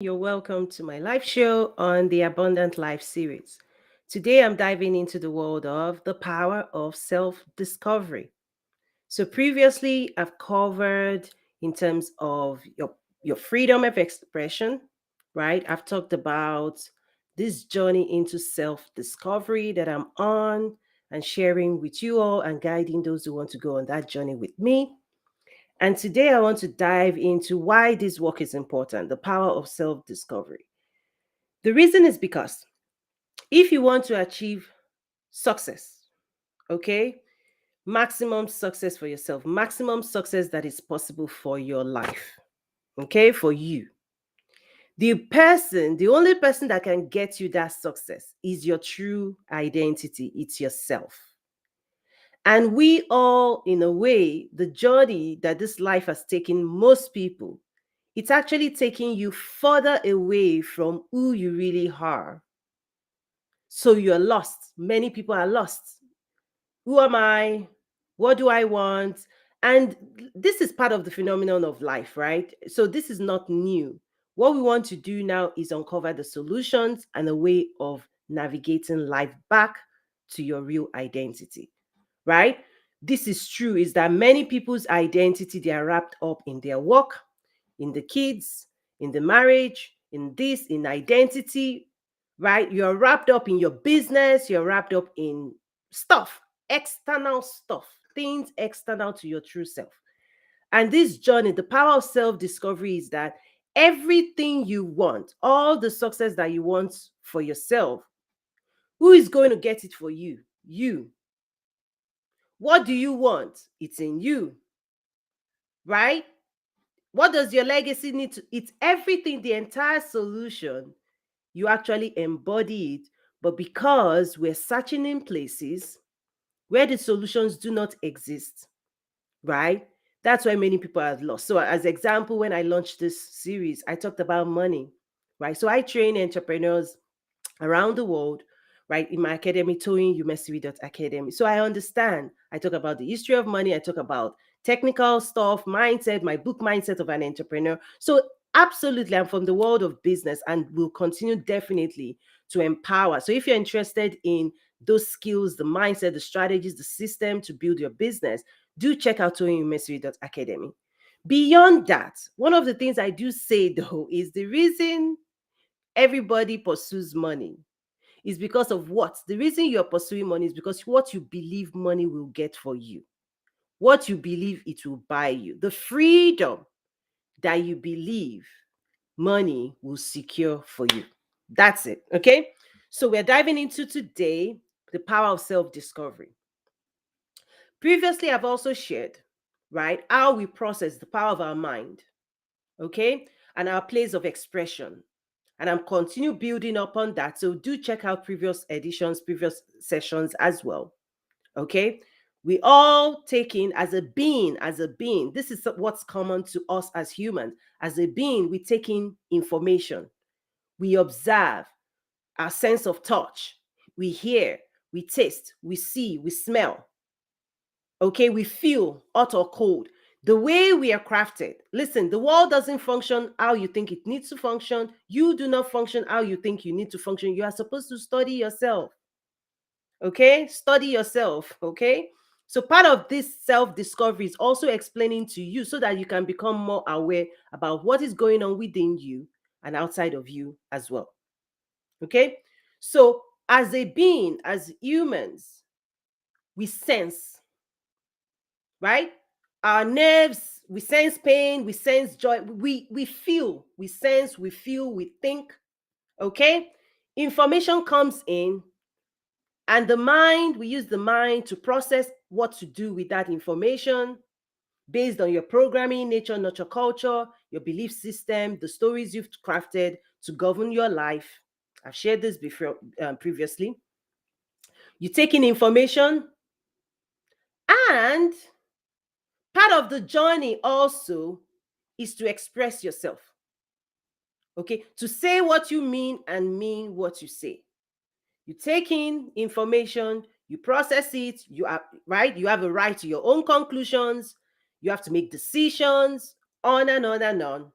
You're welcome to my live show on the Abundant Life series. Today, I'm diving into the world of the power of self discovery. So, previously, I've covered in terms of your freedom of expression, right? I've talked about this journey into self discovery that I'm on and sharing with you all and guiding those who want to go on that journey with me. And today I want to dive into why this work is important, the power of self discovery. The reason is because if you want to achieve success, okay, maximum success for yourself, maximum success that is possible for your life, okay, for you. The only person that can get you that success is your true identity, it's yourself. And we all, in a way, the journey that this life has taken most people, it's actually taking you further away from who you really are. So you're lost. Many people are lost. Who am I? What do I want? And this is part of the phenomenon of life, right? So this is not new. What we want to do now is uncover the solutions and a way of navigating life back to your real identity, right? This is true, is that many people's identity, they are wrapped up in their work, in the kids, in the marriage, in this, in identity, right? You're wrapped up in your business, you're wrapped up in stuff, external stuff, things external to your true self. And this journey, the power of self discovery is that everything you want, all the success that you want for yourself, who is going to get it for you? You. What do you want? It's in you, right? What does your legacy need to? It's everything, the entire solution. You actually embody it. But because we're searching in places where the solutions do not exist, right? That's why many people are lost. So, as example, when I launched this series, I talked about money, right? So I train entrepreneurs around the world, right, in my academy, toyinumesiri.academy. So I understand. I talk about the history of money. I talk about technical stuff, mindset, my book, Mindset of an Entrepreneur. So absolutely, I'm from the world of business and will continue definitely to empower. So if you're interested in those skills, the mindset, the strategies, the system to build your business, do check out toyinumesiri.academy. Beyond that, one of the things I do say though is the reason everybody pursues money is because of what? The reason you're pursuing money is because what you believe money will get for you, what you believe it will buy you, the freedom that you believe money will secure for you. That's it. Okay. So we're diving into today the power of self discovery. Previously, I've also shared, right, how we process the power of our mind, okay, and our place of expression. And I'm continue building upon that. So do check out previous editions, previous sessions as well. Okay. We all take in as a being. This is what's common to us as humans. As a being, we take in information. We observe, our sense of touch. We hear, we taste, we see, we smell. Okay, we feel hot or cold. The way we are crafted. Listen, the world doesn't function how you think it needs to function. You do not function how you think you need to function. You are supposed to study yourself. Okay, study yourself. Okay, so part of this self discovery is also explaining to you so that you can become more aware about what is going on within you and outside of you as well. Okay, so as a being, as humans, we sense, right? Our nerves, we sense pain, we sense joy, we feel, we sense, we feel, we think. Okay, information comes in, and the mind, we use the mind to process what to do with that information based on your programming, nature, nurture, culture, your belief system, the stories you've crafted to govern your life. I've shared this before, previously. You take in information, and part of the journey also is to express yourself. Okay, to say what you mean and mean what you say. You take in information, you process it, you are right, you have a right to your own conclusions, you have to make decisions, on and on and on.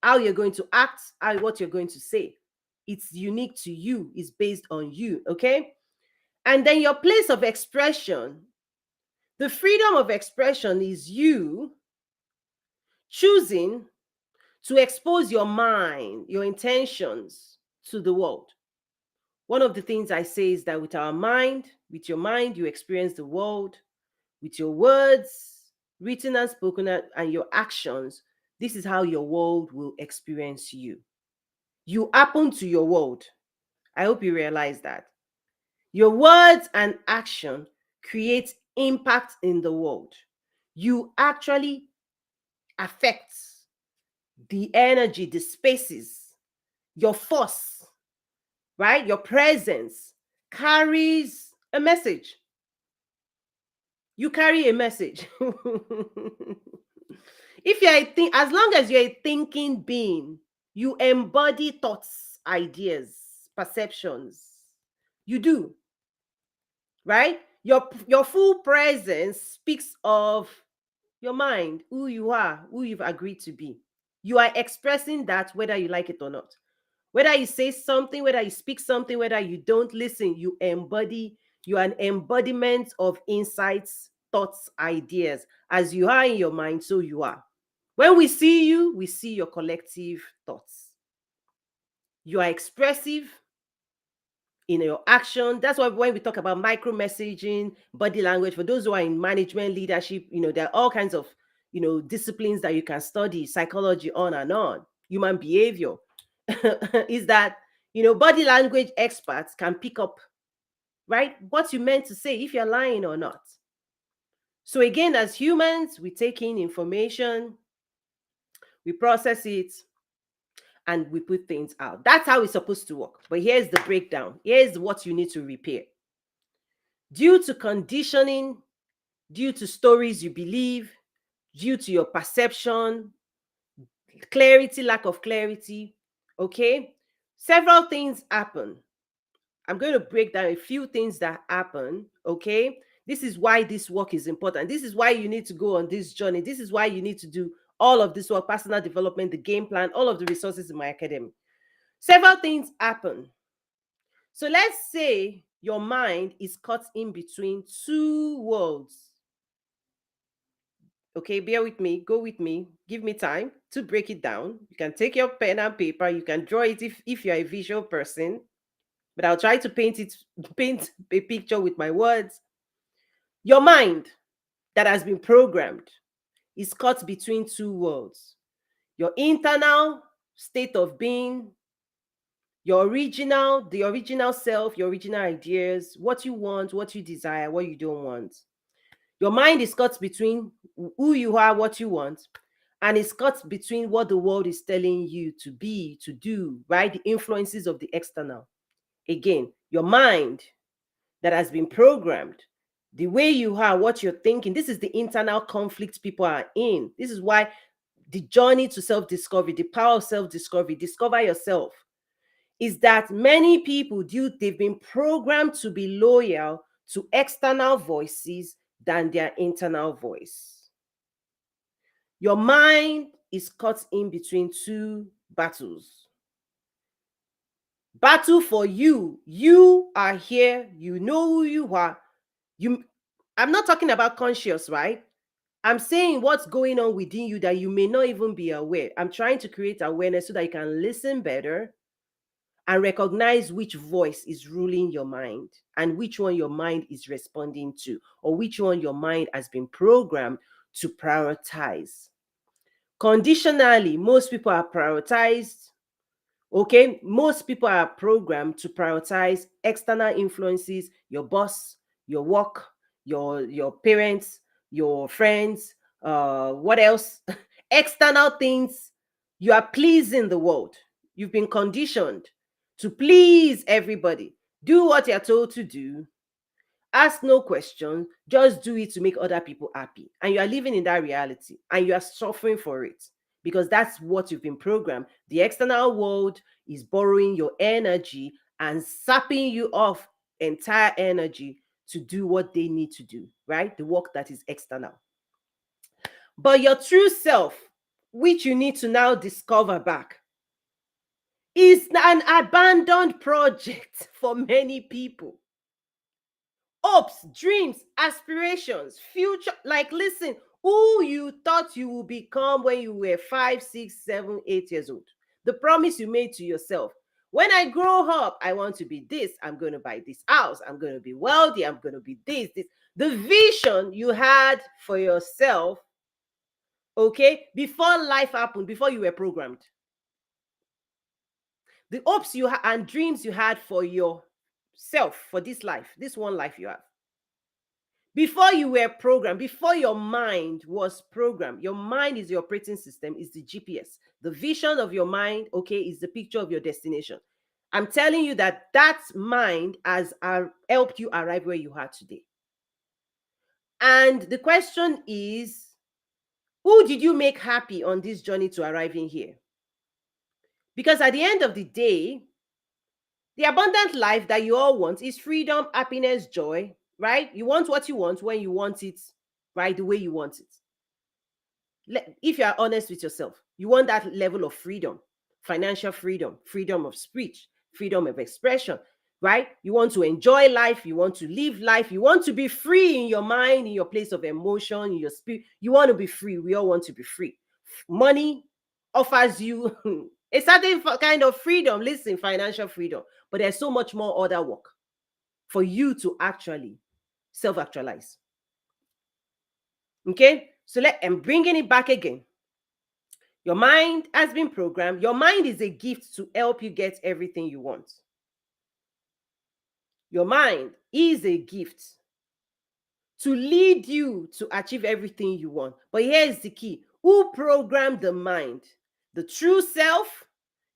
how you're going to act, what you're going to say. It's unique to you, it's based on you, okay? And then your place of expression, the freedom of expression is you choosing to expose your mind, your intentions to the world. One of the things I say is that with your mind, you experience the world. With your words, written and spoken, and your actions, this is how your world will experience you. You happen to your world. I hope you realize that. Your words and action create impact in the world. You actually affect the energy, the spaces, your force, right? Your presence carries a message. You carry a message. If you're as long as you're a thinking being, you embody thoughts, ideas, perceptions. You do, right? Your full presence speaks of your mind, who you are, who you've agreed to be. You are expressing that whether you like it or not. Whether you say something, whether you speak something, whether you don't listen, you are an embodiment of insights, thoughts, ideas. As you are in your mind, so you are. When we see you, we see your collective thoughts. You are expressive in your action. That's why when we talk about micro messaging, body language, for those who are in management, leadership, there are all kinds of, disciplines that you can study, psychology, on and on, human behavior. Is that, body language experts can pick up, right, what you meant to say, if you're lying or not. So again, as humans, we take in information, we process it, and we put things out. That's how it's supposed to work. But here's the breakdown. Here's what you need to repair. Due to conditioning, due to stories you believe, due to your perception, clarity, lack of clarity, okay? Several things happen. I'm going to break down a few things that happen, okay? This is why this work is important. This is why you need to go on this journey. This is why you need to do all of this work, personal development, the game plan, all of the resources in my academy. Several things happen. So let's say your mind is caught in between two worlds. Okay, bear with me, go with me, give me time to break it down. You can take your pen and paper, you can draw it if you're a visual person, but I'll try to paint a picture with my words. Your mind that has been programmed is caught between two worlds. Your internal state of being, the original self, your original ideas, what you want, what you desire, what you don't want. Your mind is caught between who you are, what you want, and it's caught between what the world is telling you to be, to do, right? The influences of the external. Again, your mind that has been programmed, the way you are, what you're thinking, this is the internal conflict people are in. This is why the journey to self-discovery, the power of self-discovery, discover yourself, is that many people, they've been programmed to be loyal to external voices than their internal voice. Your mind is caught in between two battles. Battle for you. You are here. You know who you are. I'm not talking about conscious, right? I'm saying what's going on within you that you may not even be aware. I'm trying to create awareness so that you can listen better and recognize which voice is ruling your mind and which one your mind is responding to, or which one your mind has been programmed to prioritize. Conditionally, most people are prioritized. Okay, most people are programmed to prioritize external influences, your boss, your work, your parents, your friends, what else? External things. You are pleasing the world. You've been conditioned to please everybody. Do what you're told to do. Ask no questions. Just do it to make other people happy. And you are living in that reality and you are suffering for it because that's what you've been programmed. The external world is borrowing your energy and sapping you off entire energy to do what they need to do, right? The work that is external. But your true self, which you need to now discover back, is an abandoned project for many people. Hopes, dreams, aspirations, future. Like, listen, who you thought you would become when you were 5, 6, 7, 8 years old. The promise you made to yourself. When I grow up, I want to be this. I'm going to buy this house. I'm going to be wealthy. I'm going to be this. The vision you had for yourself, okay, before life happened, before you were programmed. The hopes you and dreams you had for yourself, for this life, this one life you have. Before you were programmed, before your mind was programmed, your mind is your operating system, is the GPS. The vision of your mind, okay, is the picture of your destination. I'm telling you that mind has helped you arrive where you are today. And the question is, who did you make happy on this journey to arriving here? Because at the end of the day, the abundant life that you all want is freedom, happiness, joy, right? You want what you want when you want it, right? The way you want it. If you are honest with yourself, you want that level of freedom, financial freedom, freedom of speech, freedom of expression, right? You want to enjoy life. You want to live life. You want to be free in your mind, in your place of emotion, in your spirit. You want to be free. We all want to be free. Money offers you a certain kind of freedom. Listen, financial freedom. But there's so much more other work for you to actually self-actualize. Okay? So I'm bringing it back again. Your mind has been programmed. Your mind is a gift to help you get everything you want. Your mind is a gift to lead you to achieve everything you want. But here's the key. Who programmed the mind? The true self?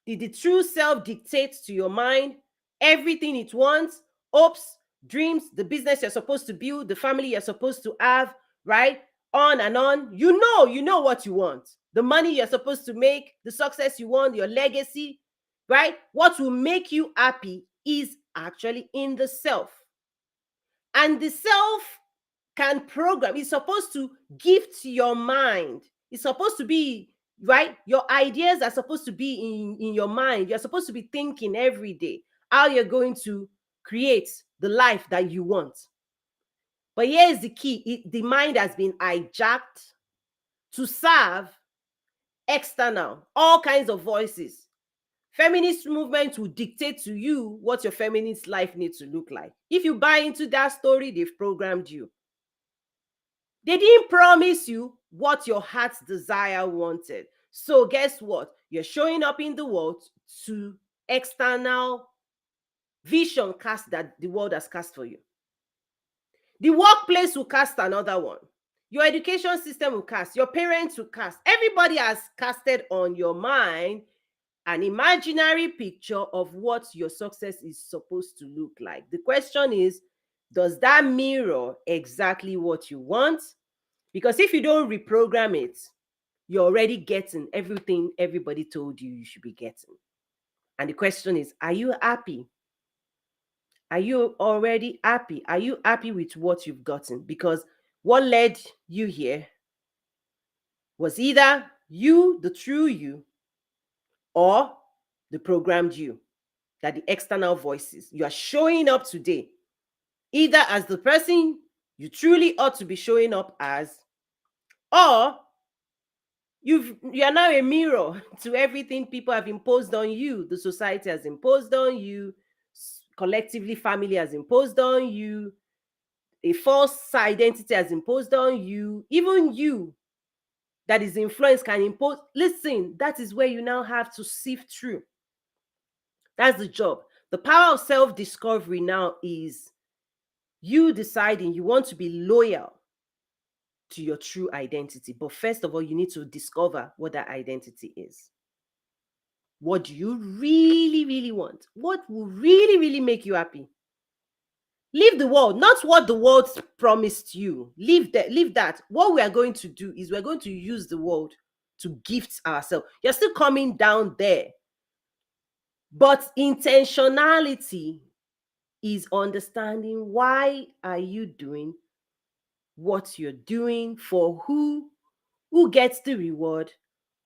Did the true self dictate to your mind everything it wants? Hopes, dreams, the business you're supposed to build, the family you're supposed to have, right? On and on. You know what you want. The money you're supposed to make, the success you want, your legacy, right? What will make you happy is actually in the self. And the self can program. It's supposed to gift your mind. It's supposed to be, right? Your ideas are supposed to be in your mind. You're supposed to be thinking every day how you're going to create the life that you want. But here's the key. The mind has been hijacked to serve external, all kinds of voices. Feminist movement will dictate to you what your feminist life needs to look like. If you buy into that story, they've programmed you. They didn't promise you what your heart's desire wanted. So guess what? You're showing up in the world to external vision cast that the world has cast for you. The workplace will cast another one. Your education system will cast. Your parents will cast. Everybody has casted on your mind an imaginary picture of what your success is supposed to look like. The question is, does that mirror exactly what you want? Because if you don't reprogram it, you're already getting everything everybody told you should be getting. And the question is, are you happy? Are you already happy? Are you happy with what you've gotten? Because what led you here was either you, the true you, or the programmed you, that the external voices. You are showing up today either as the person you truly ought to be showing up as, or you are now a mirror to everything people have imposed on you. The society has imposed on you, collectively family has imposed on you, a false identity has imposed on you, even you that is influenced can impose. Listen, that is where you now have to sift through. That's the job. The power of self-discovery now is you deciding you want to be loyal to your true identity. But first of all, you need to discover what that identity is. What do you really, really want? What will really, really make you happy? Leave the world, not what the world promised you. Leave that. What we are going to do is we're going to use the world to gift ourselves. You're still coming down there. But intentionality is understanding why are you doing what you're doing, for who gets the reward,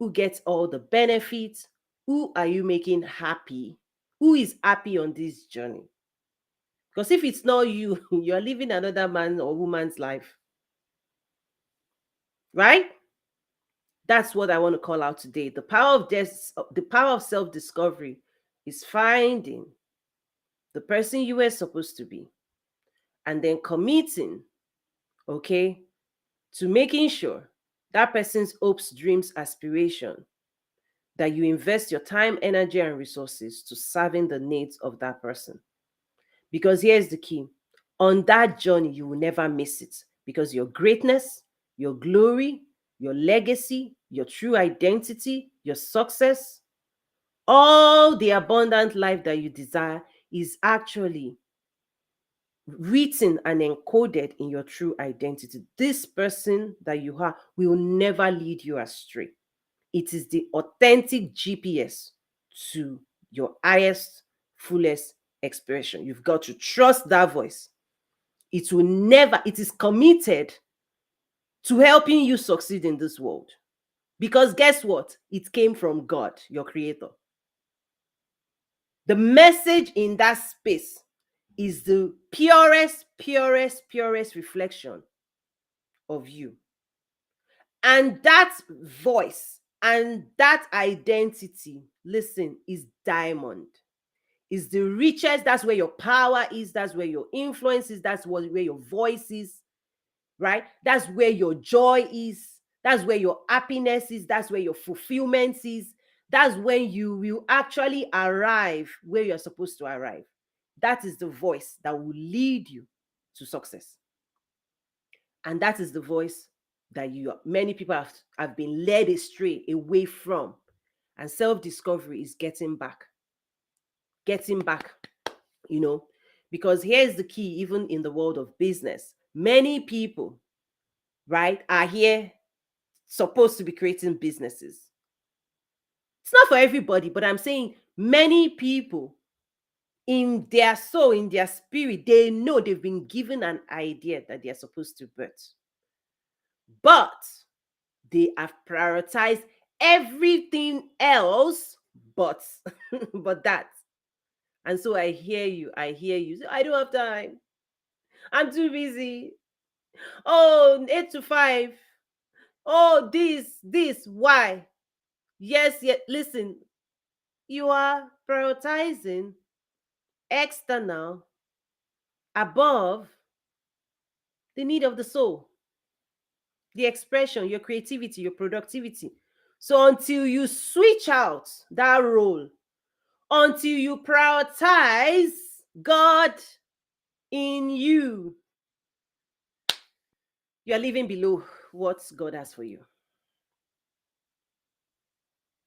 Who gets all the benefits? Who are you making happy? Who is happy on this journey? Because if it's not you, you're living another man or woman's life, right? That's what I want to call out today. The power of self-discovery is finding the person you were supposed to be and then committing, okay, to making sure that person's hopes, dreams, aspiration, that you invest your time, energy, and resources to serving the needs of that person. Because here's the key: on that journey, you will never miss it because your greatness, your glory, your legacy, your true identity, your success, all the abundant life that you desire is actually written and encoded in your true identity. This person that you are will never lead you astray. It is the authentic GPS to your highest, fullest expression. You've got to trust that voice. It will never, it is committed to helping you succeed in this world. Because guess what? It came from God, your creator. The message in that space is the purest reflection of you. And that voice and that identity, listen, is diamond. Is the richest. That's where your power is. That's where your influence is. That's where your voice is, right? That's where your joy is. That's where your happiness is. That's where your fulfillment is. That's when you will actually arrive where you're supposed to arrive. That is the voice that will lead you to success. And that is the voice that many people have been led astray away from. And self-discovery is getting back, because here's the key. Even in the world of business, many people, right, are here supposed to be creating businesses. It's not for everybody, but I'm saying many people, in their soul, in their spirit, they know they've been given an idea that they're supposed to birth, but they have prioritized everything else but but that. And so I hear you. So, I don't have time. I'm too busy. Oh, 8 to 5. Oh, this. Why? Yes, listen, you are prioritizing external above the need of the soul, the expression, your creativity, your productivity. So until you switch out that role, until you prioritize God in you, you are living below what God has for you.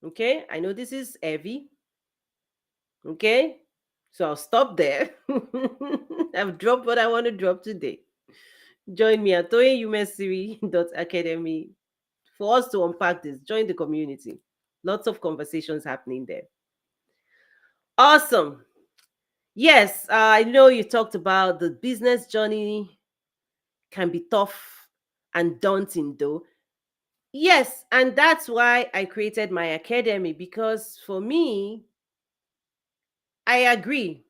Okay, I know this is heavy. Okay, so I'll stop there. I've dropped what I want to drop today. Join me at toyeyumesiri.academy for us to unpack this. Join the community. Lots of conversations happening there. Awesome. Yes, I know you talked about the business journey can be tough and daunting, though. Yes, and that's why I created my academy, because for me, I agree.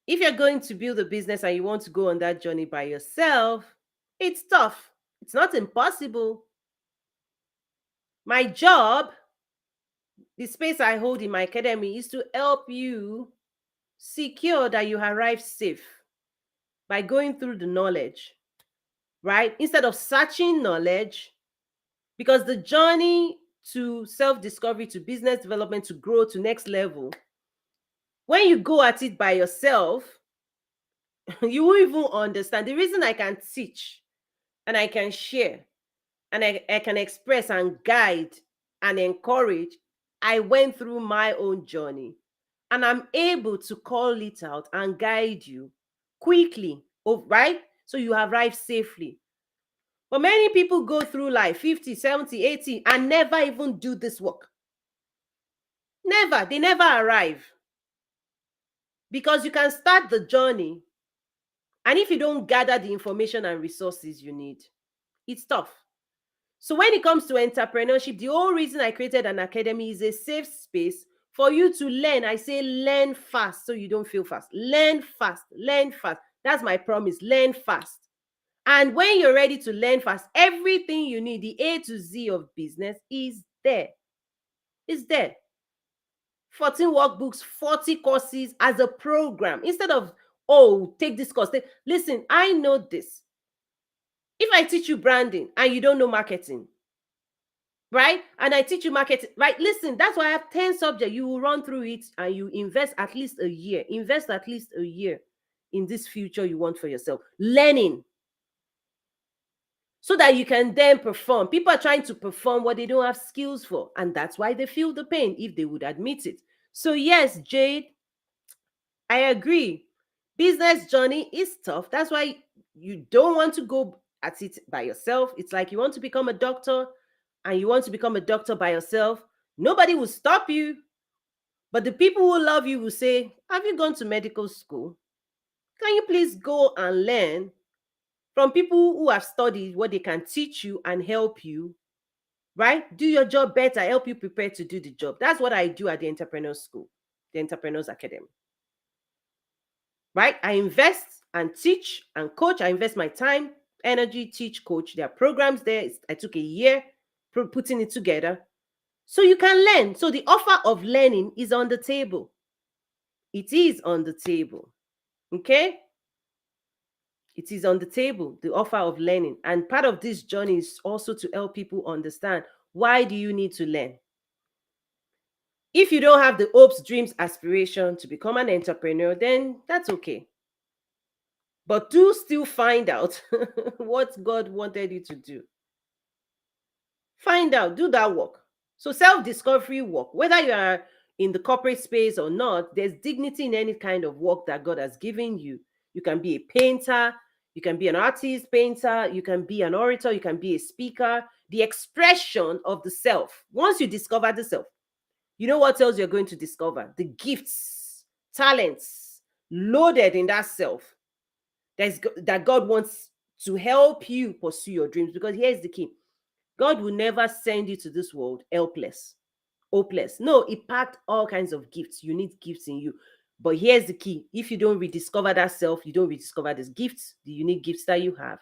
If you're going to build a business and you want to go on that journey by yourself, it's tough. It's not impossible. My job, the space I hold in my academy, is to help you secure that you arrive safe by going through the knowledge, right? Instead of searching knowledge, because the journey to self-discovery, to business development, to grow to next level, when you go at it by yourself, you won't even understand. The reason I can teach and I can share and I can express and guide and encourage, I went through my own journey and I'm able to call it out and guide you quickly, right? So you arrive safely. But many people go through life 50, 70, 80 and never even do this work. Never. They never arrive. Because you can start the journey, and if you don't gather the information and resources you need, it's tough. So when it comes to entrepreneurship, the whole reason I created an academy is a safe space for you to learn. I say learn fast so you don't feel fast. Learn fast. Learn fast. That's my promise. Learn fast. And when you're ready to learn fast, everything you need, the A to Z of business, is there. It's there. 14 workbooks, 40 courses as a program. Instead of, oh, take this course. Listen, I know this. If I teach you branding and you don't know marketing, right? And I teach you marketing, right? Listen, that's why I have 10 subjects. You will run through it and you invest at least a year. Invest at least a year in this future you want for yourself. Learning. So that you can then perform. People are trying to perform what they don't have skills for. And that's why they feel the pain if they would admit it. So yes, Jade, I agree. Business journey is tough. That's why you don't want to go at it by yourself. It's like you want to become a doctor and you want to become a doctor by yourself. Nobody will stop you. But the people who love you will say, have you gone to medical school? Can you please go and learn from people who have studied what they can teach you and help you, right? Do your job better, help you prepare to do the job. That's what I do at the Entrepreneurs School, the Entrepreneurs Academy. Right? I invest and teach and coach. I invest my time, energy, teach, coach. There are programs there. I took a year putting it together. So you can learn. So the offer of learning is on the table. It is on the table. Okay? It is on the table, the offer of learning. And part of this journey is also to help people understand, why do you need to learn? If you don't have the hopes, dreams, aspiration to become an entrepreneur, then that's okay. But do still find out what God wanted you to do. Find out, do that work. So self-discovery work, whether you are in the corporate space or not, there's dignity in any kind of work that God has given you. You can be a painter, you can be an artist, painter, you can be an orator, you can be a speaker. The expression of the self. Once you discover the self, you know what else you're going to discover? The gifts, talents loaded in that self that God wants to help you pursue your dreams. Because here's the key: God will never send you to this world helpless, hopeless. No, He packed all kinds of gifts. You need gifts in you. But here's the key: if you don't rediscover that self, you don't rediscover these gifts, the unique gifts that you have,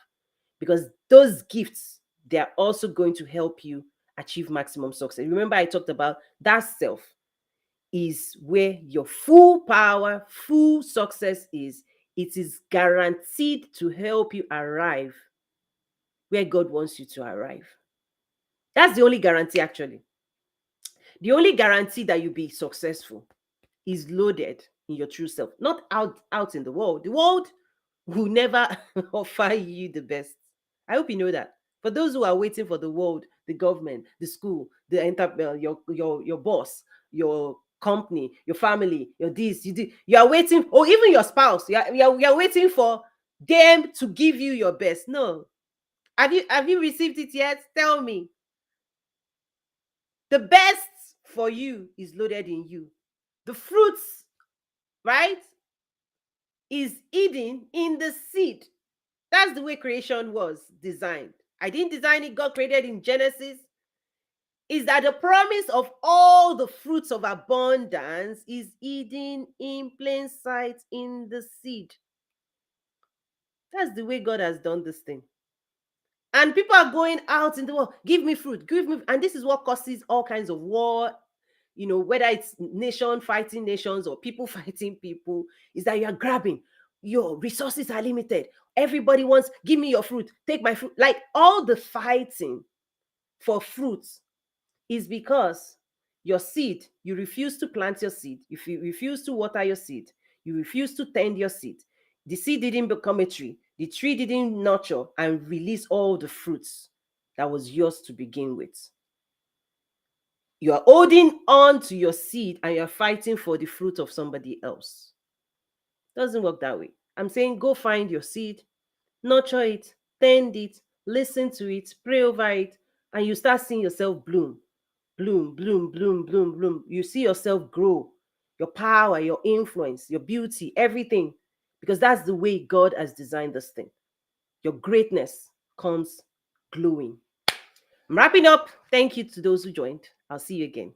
because those gifts, they're also going to help you achieve maximum success. Remember, I talked about that self is where your full power, full success is. It is guaranteed to help you arrive where God wants you to arrive. That's the only guarantee, actually. The only guarantee that you'll be successful is loaded in your true self, not out in the world. The world will never offer you the best. I hope you know that. For those who are waiting for the world, the government, the school, your boss, your company, your family, your this, you are waiting, or even your spouse, you are waiting for them to give you your best. No. Have you received it yet? Tell me. The best for you is loaded in you. The fruits, right, is hidden in the seed. That's the way creation was designed. I didn't design it, God created in Genesis. Is that the promise of all the fruits of abundance is hidden in plain sight in the seed. That's the way God has done this thing. And people are going out in the world, give me fruit, give me. And this is what causes all kinds of war, whether it's nation fighting nations or people fighting people, is that you are grabbing. Your resources are limited. Everybody wants, give me your fruit, take my fruit. Like all the fighting for fruits is because your seed, you refuse to plant your seed. If you refuse to water your seed, you refuse to tend your seed. The seed didn't become a tree. The tree didn't nurture and release all the fruits that was yours to begin with. You are holding on to your seed and you're fighting for the fruit of somebody else. Doesn't work that way. I'm saying go find your seed, nurture it, tend it, listen to it, pray over it, and you start seeing yourself bloom, bloom, bloom, bloom, bloom, bloom. You see yourself grow, your power, your influence, your beauty, everything, because that's the way God has designed this thing. Your greatness comes glowing. I'm wrapping up. Thank you to those who joined. I'll see you again.